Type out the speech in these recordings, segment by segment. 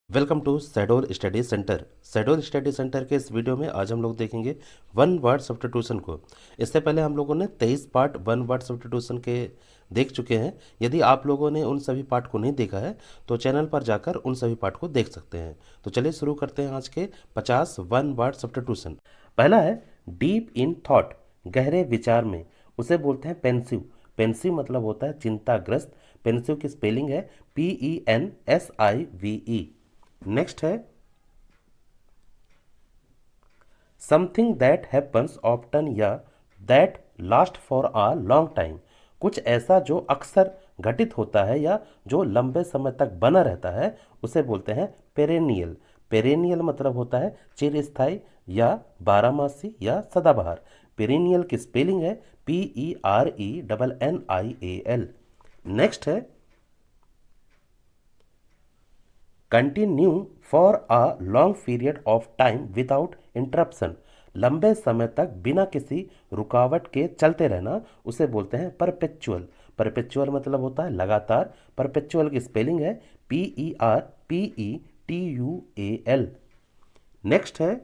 Welcome to Shahdol study center. Shahdol study center के इस video में आज हम लोग देखेंगे वन वर्ड सब्स्टिट्यूशन को। इससे पहले हम लोगों ने 23 पार्ट वन वर्ड सब्स्टिट्यूशन के देख चुके हैं। यदि आप लोगों ने उन सभी पार्ट को नहीं देखा है तो चैनल पर जाकर उन सभी पार्ट को देख सकते हैं। तो चलिए शुरू करते हैं आज के 50 वन वर्ड सब्स्टिट्यूशन। पहला है डीप इन थॉट, गहरे विचार में, उसे बोलते हैं पेंसिव। पेंसिव मतलब होता है चिंताग्रस्त। पेंसिव की स्पेलिंग है PENSIVE। नेक्स्ट है समथिंग दैट हैपन्स ऑफ्टन या that last for a long time, कुछ ऐसा जो अक्सर घटित होता है या जो लंबे समय तक बना रहता है उसे बोलते हैं पेरेनियल। पेरेनियल मतलब होता है चिरस्थायी या बारहमासी या सदाबहार। पेरेनियल की स्पेलिंग है PERENNIAL। नेक्स्ट है continue for a long period of time without interruption, लंबे समय तक बिना किसी रुकावट के चलते रहना उसे बोलते हैं परपेचुअल। परपेचुअल मतलब होता है लगातार। परपेचुअल की स्पेलिंग है PERPETUAL। नेक्स्ट है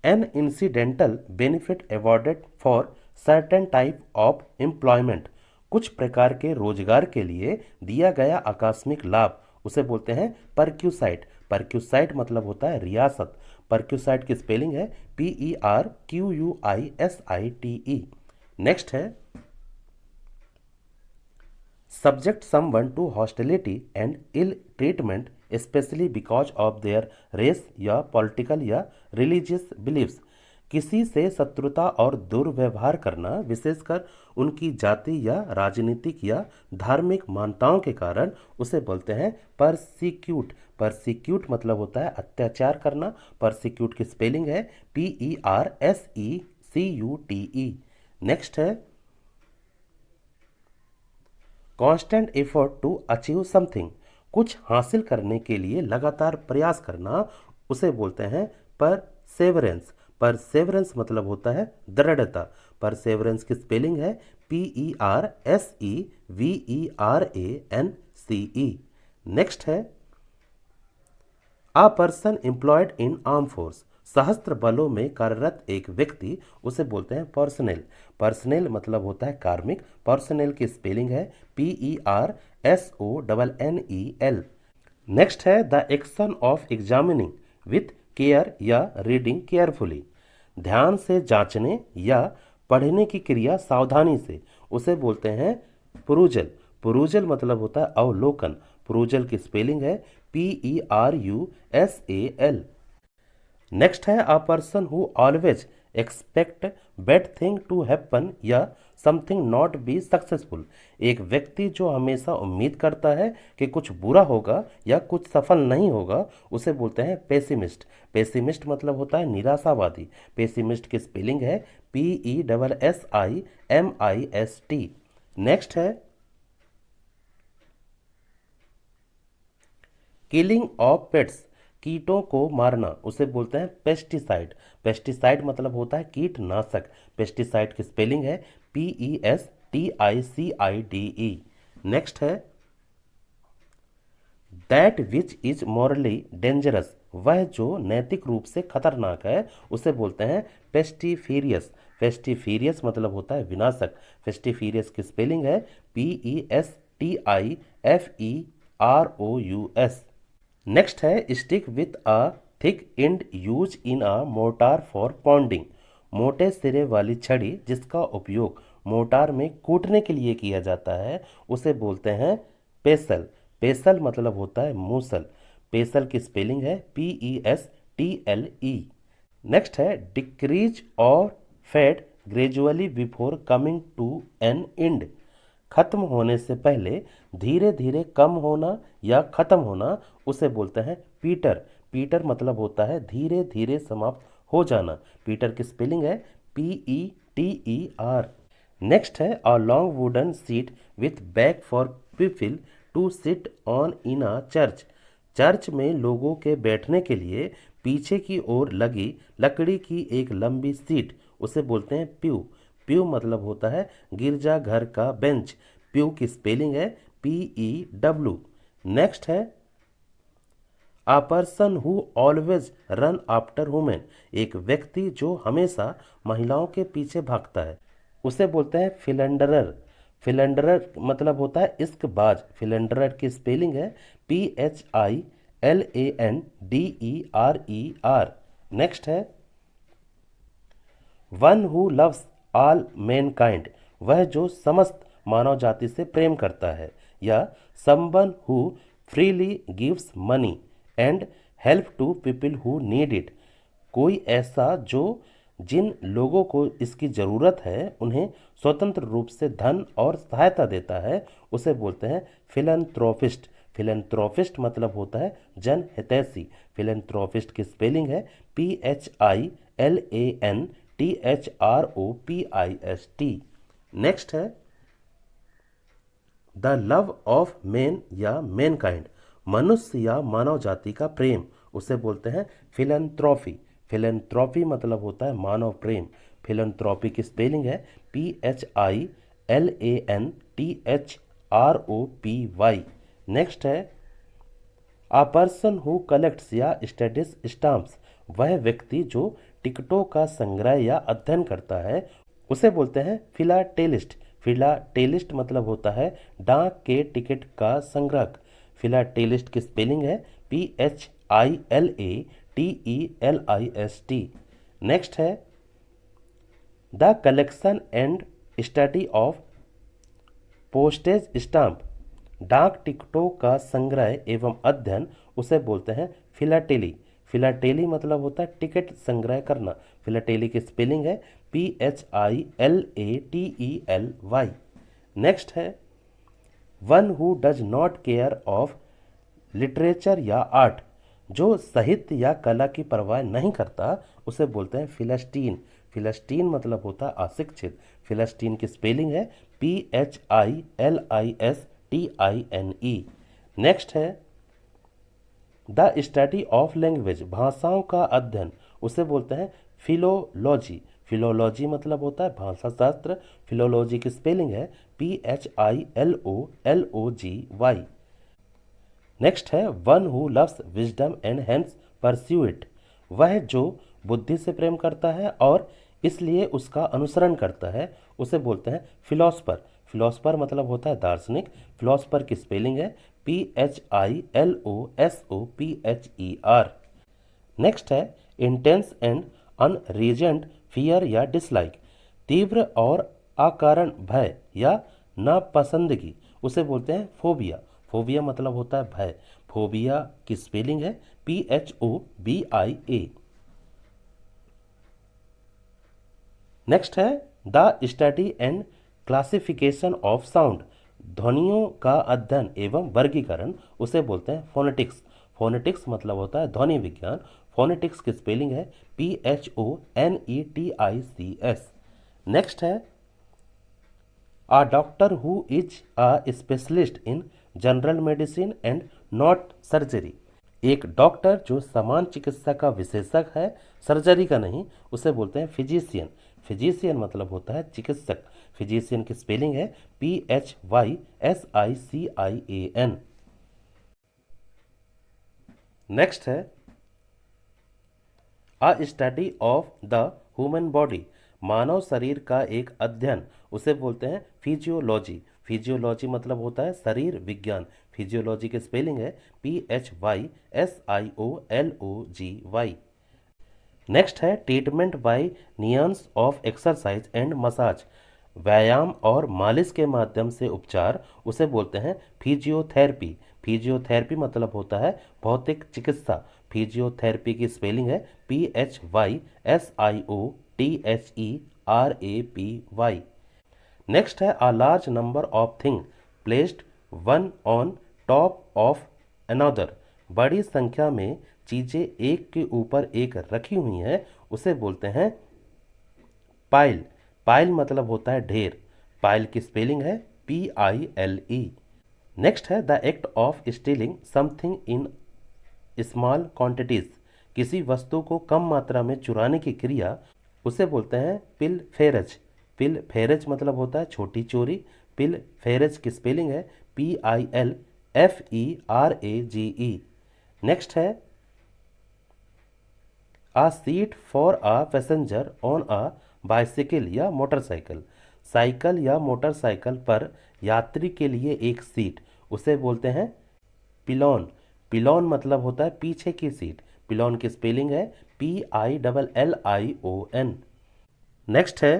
an incidental benefit awarded for certain type of employment, कुछ प्रकार के रोजगार के लिए दिया गया आकस्मिक लाभ उसे बोलते हैं परक्यूसाइट। परक्यूसाइट मतलब होता है रियासत। परक्यूसाइट की स्पेलिंग है PERQUISITE। नेक्स्ट है subject someone to hostility and ill treatment especially because of their race या political या religious beliefs, किसी से शत्रुता और दुर्व्यवहार करना विशेषकर उनकी जाति या राजनीतिक या धार्मिक मान्यताओं के कारण उसे बोलते हैं परसिक्यूट। परसिक्यूट मतलब होता है अत्याचार करना। परसिक्यूट की स्पेलिंग है PERSECUTE। नेक्स्ट है constant effort to achieve something, कुछ हासिल करने के लिए लगातार प्रयास करना उसे बोलते हैं परसेवरेंस। परसेवरेंस मतलब होता है दृढ़ता। परसेवरेंस की स्पेलिंग है PERSEVERANCE। नेक्स्ट है a person employed in arm force, सशस्त्र बलों में कार्यरत एक व्यक्ति उसे बोलते हैं पर्सनेल। पर्सनेल मतलब होता है कार्मिक। पर्सनेल की स्पेलिंग है PERSONNEL। नेक्स्ट है the action of examining with care या रीडिंग केयरफुली, ध्यान से जांचने या पढ़ने की क्रिया सावधानी से उसे बोलते हैं पुरुजल। पुरुजल मतलब होता है अवलोकन। पुरुजल की स्पेलिंग है PERUSAL। नेक्स्ट है a person who always expect bad thing to happen या समथिंग नॉट बी सक्सेसफुल, एक व्यक्ति जो हमेशा उम्मीद करता है कि कुछ बुरा होगा या कुछ सफल नहीं होगा उसे बोलते हैं पेसिमिस्ट। पेसिमिस्ट मतलब होता है निराशावादी। पेसिमिस्ट की स्पेलिंग है PESSIMIST। नेक्स्ट है किलिंग ऑफ पेट्स, कीटों को मारना उसे बोलते हैं पेस्टिसाइड। पेस्टिसाइड मतलब होता है कीटनाशक। पेस्टिसाइड की स्पेलिंग है PESTICIDE। नेक्स्ट है that which is morally dangerous, वह जो नैतिक रूप से खतरनाक है उसे बोलते हैं पेस्टिफीरियस। पेस्टिफीरियस मतलब होता है विनाशक। पेस्टिफीरियस की स्पेलिंग है PESTIFEROUS। नेक्स्ट है stick with a thick and use in a motor for पॉन्डिंग, मोटे सिरे वाली छड़ी जिसका उपयोग मोटार में कूटने के लिए किया जाता है उसे बोलते हैं पेसल। पेसल मतलब होता है मूसल। पेसल की स्पेलिंग है PESTLE। नेक्स्ट है डिक्रीज और fade gradually before coming to an end, खत्म होने से पहले धीरे धीरे कम होना या खत्म होना उसे बोलते हैं पीटर। पीटर मतलब होता है धीरे धीरे समाप्त हो जाना। पीटर की स्पेलिंग है PETER। नेक्स्ट है a long wooden seat with back for people to sit on in a church, church में लोगों के बैठने के लिए पीछे की ओर लगी लकड़ी की एक लंबी सीट उसे बोलते हैं प्यू। प्यू मतलब होता है गिरजाघर का बेंच। प्यू की स्पेलिंग है PEW। नेक्स्ट है a person who always run after women, एक व्यक्ति जो हमेशा महिलाओं के पीछे भागता है, उसे बोलते हैं फिलेंडरर। फिलेंडरर मतलब होता है इश्कबाज। फिलेंडरर की स्पेलिंग है PHILANDERER। नेक्स्ट है one who loves all Mankind, वह जो समस्त मानव जाति से प्रेम करता है। या someone who freely gives money and help to people who need it, कोई ऐसा जो जिन लोगों को इसकी ज़रूरत है उन्हें स्वतंत्र रूप से धन और सहायता देता है, उसे बोलते हैं फिलैंथ्रोपिस्ट। फिलैंथ्रोपिस्ट मतलब होता है जन हितैषी। फिलैंथ्रोपिस्ट की स्पेलिंग है PHILANTHROPIST। नेक्स्ट है द लव ऑफ मैन या मैनकाइंड, मनुष्य या मानव जाति का प्रेम, उसे बोलते हैं फिलैंथ्रोपी। फिलैंथ्रोपी मतलब होता है मानव प्रेम। फिलैंथ्रोपी की स्पेलिंग है PHILANTHROPY। नेक्स्ट है आ पर्सन हु कलेक्ट्स या स्टडीज स्टाम्प्स, वह व्यक्ति जो टिकटों का संग्रह या अध्ययन करता है, उसे बोलते हैं फिलाटेलिस्ट। फिलाटेलिस्ट मतलब होता है डाक के टिकट का संग्राहक। फिलाटेलिस्ट की स्पेलिंग है PHILATELIST। नेक्स्ट है the collection and study of postage stamp, डाक टिकटों का संग्रह एवं अध्ययन, उसे बोलते हैं फिलाटेली। फिलाटेली मतलब होता है टिकट संग्रह करना। फिलाटेली की स्पेलिंग है PHILATELY। नेक्स्ट है one who does not care of literature या आर्ट, जो साहित्य या कला की परवाह नहीं करता, उसे बोलते हैं फिलिस्टीन। फिलिस्टीन मतलब होता है अशिक्षित। फिलिस्टीन की स्पेलिंग है PHILISTINE। नेक्स्ट है द स्टडी ऑफ लैंग्वेज, भाषाओं का अध्ययन, उसे बोलते हैं फिलोलॉजी। फिलोलॉजी मतलब होता है भाषा शास्त्र। फिलोलॉजी की स्पेलिंग है PHILOLOGY। नेक्स्ट है one who loves wisdom and hence pursue it, वह जो बुद्धि से प्रेम करता है और इसलिए उसका अनुसरण करता है, उसे बोलते हैं फिलोसफर। फिलोसफर मतलब होता है दार्शनिक। फिलोसफर की स्पेलिंग है PHILOSOPHER। नेक्स्ट है इंटेंस एंड अनरीजन्ड फियर या डिसलाइक, तीव्र और अकारण भय या नापसंदगी, उसे बोलते हैं फोबिया। फोबिया मतलब होता है भय। फोबिया की स्पेलिंग है PHOBIA। नेक्स्ट है the study and classification of sound, ध्वनियों का अध्ययन एवं वर्गीकरण, उसे बोलते हैं फोनेटिक्स। फोनेटिक्स मतलब होता है ध्वनि विज्ञान। फोनेटिक्स की स्पेलिंग है PHONETICS। नेक्स्ट है a doctor who is a specialist in general medicine and not surgery, एक डॉक्टर जो सामान्य चिकित्सा का विशेषज्ञ है, सर्जरी का नहीं, उसे बोलते हैं फिजिशियन। फिजिशियन मतलब होता है चिकित्सक। फिजिशियन की स्पेलिंग है PHYSICIAN। नेक्स्ट है a study of the human body, मानव शरीर का एक अध्ययन, उसे बोलते हैं फिजियोलॉजी। फिजियोलॉजी मतलब होता है शरीर विज्ञान। फिजियोलॉजी की स्पेलिंग है PHYSIOLOGY। नेक्स्ट है treatment by means of exercise and massage, व्यायाम और मालिश के माध्यम से उपचार, उसे बोलते हैं फिजियोथेरेपी। फिजियोथेरेपी मतलब होता है भौतिक चिकित्सा। फिजियोथेरेपी की स्पेलिंग है PHYSIOTHERAPY। नेक्स्ट है a large number of thing placed one on top of another, बड़ी संख्या में चीजें एक के ऊपर एक रखी हुई हैं, उसे बोलते हैं पाइल। पाइल मतलब होता है ढेर। पाइल की स्पेलिंग है PILE। नेक्स्ट है the act of stealing something in small quantities, किसी वस्तु को कम मात्रा में चुराने की क्रिया, उसे बोलते हैं पिलफेरज। पिलफेरज मतलब होता है छोटी चोरी। पिलफेरज की स्पेलिंग है PILFERAGE। नेक्स्ट है a seat for a passenger on a bicycle या मोटरसाइकिल। साइकिल या मोटरसाइकिल पर यात्री के लिए एक सीट, उसे बोलते हैं पिलॉन। पिलॉन मतलब होता है पीछे की सीट। पिलॉन की स्पेलिंग है PILLION। नेक्स्ट है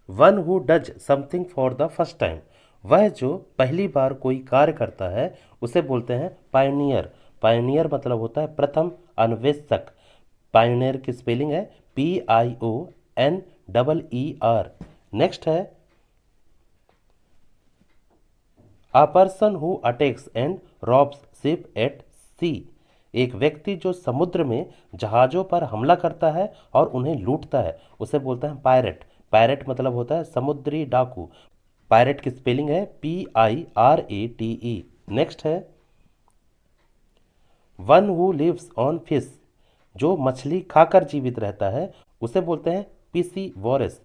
one who does something for the first time. वह जो पहली बार कोई कार्य करता है उसे बोलते हैं पायनियर। पायनियर मतलब होता है प्रथम अन्वेषक। पायनियर की स्पेलिंग है PIONEER। नेक्स्ट है a person who attacks and robs ship at sea. एक व्यक्ति जो समुद्र में जहाज़ों पर हमला करता है और उन्हें लूटता है उसे बोलते हैं पायरेट। पायरेट मतलब होता है समुद्री डाकू। पायरेट की स्पेलिंग है PIRATE। नेक्स्ट है one who lives on fish. जो मछली खाकर जीवित रहता है उसे बोलते हैं पिसीवोरस।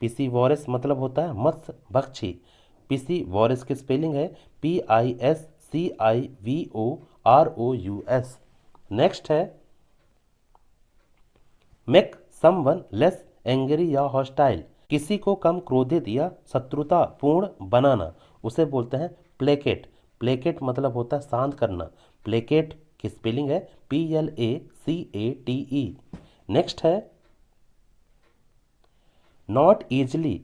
पिसीवोरस मतलब होता है मत्स्य भक्षी। पिसीवोरस की स्पेलिंग है PISCIVOROUS। नेक्स्ट है मेक समवन लेस एंग्री या हॉस्टाइल। किसी को कम क्रोधित या शत्रुतापूर्ण बनाना उसे बोलते हैं प्लेकेट। प्लेकेट मतलब होता है शांत करना। प्लेकेट की स्पेलिंग है PLACATE। नेक्स्ट है नॉट इजली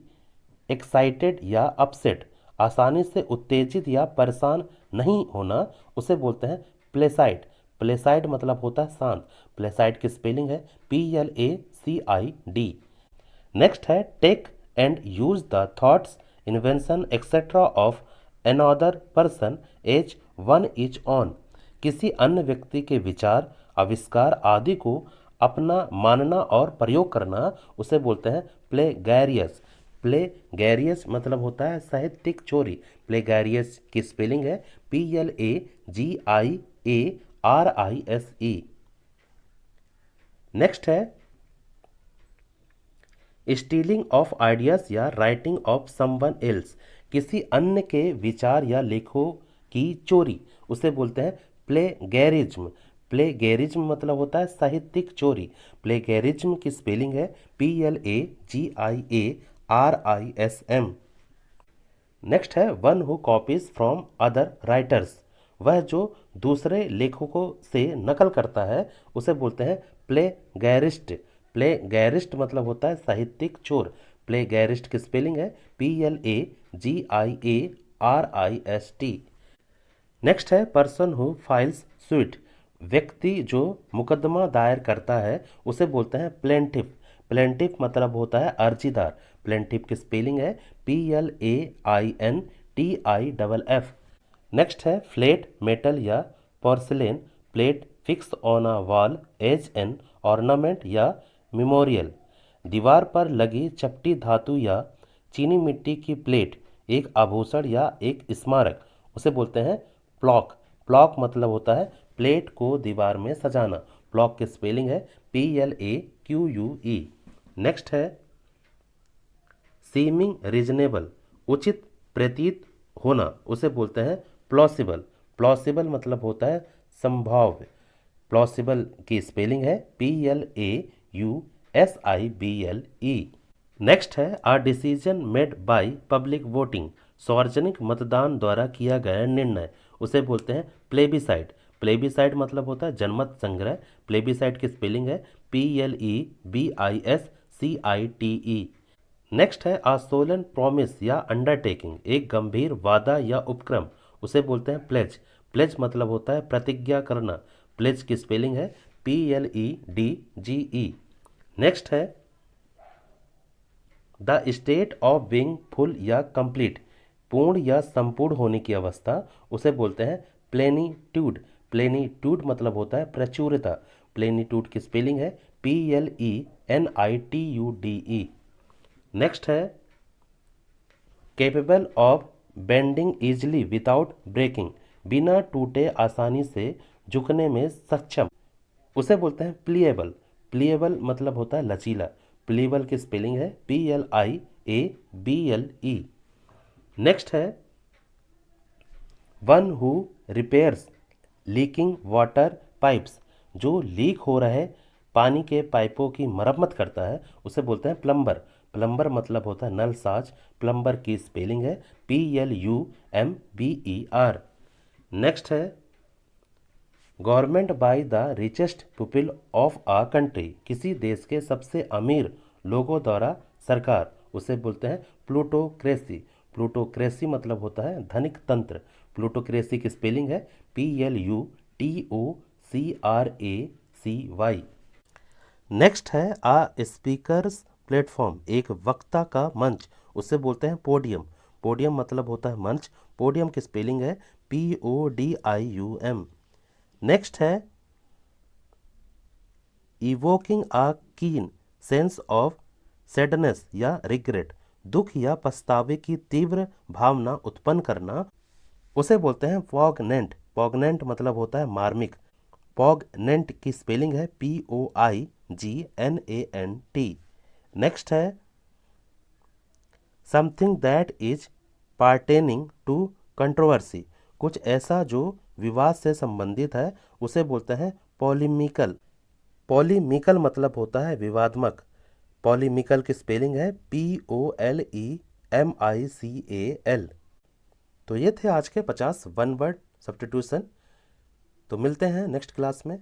एक्साइटेड या अपसेट। आसानी से उत्तेजित या परेशान नहीं होना उसे बोलते हैं प्लेसाइड। प्लेसाइड मतलब होता है शांत। प्लेसाइड की स्पेलिंग है PLACID। नेक्स्ट है take and use the thoughts invention etcetera of another person as one is on. किसी अन्य व्यक्ति के विचार, आविष्कार आदि को अपना मानना और प्रयोग करना उसे बोलते हैं प्लेगैरियस। प्लेगैरियस मतलब होता है साहित्यिक चोरी। प्लेगैरियस की स्पेलिंग है PLAGIARISE। नेक्स्ट है स्टीलिंग ऑफ आइडियाज या राइटिंग ऑफ समवन एल्स। किसी अन्य के विचार या लेखों की चोरी उसे बोलते हैं प्लेगैरिज्म। प्लेगैरिज्म मतलब होता है साहित्यिक चोरी। प्लेगैरिज्म की स्पेलिंग है PLAGIARISM। नेक्स्ट है one who copies from other writers. वह जो दूसरे लेखकों से नकल करता है उसे बोलते हैं प्लेगैरिस्ट। प्लेगैरिस्ट मतलब होता है साहित्यिक चोर। प्लेगैरिस्ट की स्पेलिंग है PLAGIARIST। नेक्स्ट है पर्सन हु फाइल्स सूट। व्यक्ति जो मुकदमा दायर करता है उसे बोलते हैं प्लेंटिफ। प्लेंटिफ मतलब होता है अर्जीदार। प्लेंटिफ की स्पेलिंग है PLAINTIFF। नेक्स्ट है फ्लेट मेटल या porcelain plate fix on a wall as an ornament या मेमोरियल। दीवार पर लगी चपटी धातु या चीनी मिट्टी की प्लेट एक आभूषण या एक स्मारक उसे बोलते हैं प्लॉक। प्लॉक मतलब होता है प्लेट को दीवार में सजाना। प्लॉक की स्पेलिंग है PLAQUE। नेक्स्ट है सीमिंग रीजनेबल उचित प्रतीत होना उसे बोलते हैं प्लॉसिबल। प्लॉसिबल मतलब होता है संभाव्य। प्लॉसिबल की स्पेलिंग है PLAUSIBLE। नेक्स्ट है a decision made by public voting. सार्वजनिक मतदान द्वारा किया गया निर्णय उसे बोलते हैं प्लेबिसाइड। प्लेबिसाइड मतलब होता है जनमत संग्रह। प्लेबिसाइड की स्पेलिंग है PLEBISCITE। नेक्स्ट है आ सोलन प्रॉमिस या अंडरटेकिंग एक गंभीर वादा या उपक्रम उसे बोलते हैं प्लेज। प्लेज मतलब होता है प्रतिज्ञा करना। प्लेज की स्पेलिंग है PLEDGE। नेक्स्ट है the state of being full या कंप्लीट पूर्ण या संपूर्ण होने की अवस्था उसे बोलते हैं प्लेनिट्यूड। प्लेनिट्यूड मतलब होता है प्रचुरता। प्लेनिट्यूड की स्पेलिंग है PLENITUDE। नेक्स्ट है capable of bending easily without breaking बिना टूटे आसानी से झुकने में सक्षम उसे बोलते हैं प्लीएबल। प्लीएबल मतलब होता है लचीला। प्लीएबल की स्पेलिंग है PLIABLE। नेक्स्ट है one who repairs leaking water pipes, जो लीक हो रहे पानी के पाइपों की मरम्मत करता है उसे बोलते हैं प्लम्बर। प्लम्बर मतलब होता है नलसाज। प्लम्बर की स्पेलिंग है PLUMBER। नेक्स्ट है government by the richest people of a country, किसी देश के सबसे अमीर लोगों द्वारा सरकार, उसे बोलते हैं प्लूटोक्रेसी। प्लूटोक्रेसी मतलब होता है धनिक तंत्र। प्लूटोक्रेसी की स्पेलिंग है PLUTOCRACY। नेक्स्ट है आ स्पीकर्स प्लेटफॉर्म, एक वक्ता का मंच, उसे बोलते हैं पोडियम। पोडियम मतलब होता है मंच। पोडियम की स्पेलिंग है PODIUM। नेक्स्ट है evoking a keen sense of sadness या रिग्रेट, दुख या पछतावे की तीव्र भावना उत्पन्न करना, उसे बोलते हैं पॉगनेंट। पॉगनेंट मतलब होता है मार्मिक। पॉगनेंट की स्पेलिंग है POIGNANT। नेक्स्ट है something that is pertaining to controversy, कुछ ऐसा जो विवाद से संबंधित है, उसे बोलते हैं पॉलिमिकल। पॉलिमिकल मतलब होता है विवादात्मक। पॉलिमिकल की स्पेलिंग है POLEMICAL। तो ये थे आज के 50 वन वर्ड सब्स्टिट्यूशन। तो मिलते हैं नेक्स्ट क्लास में।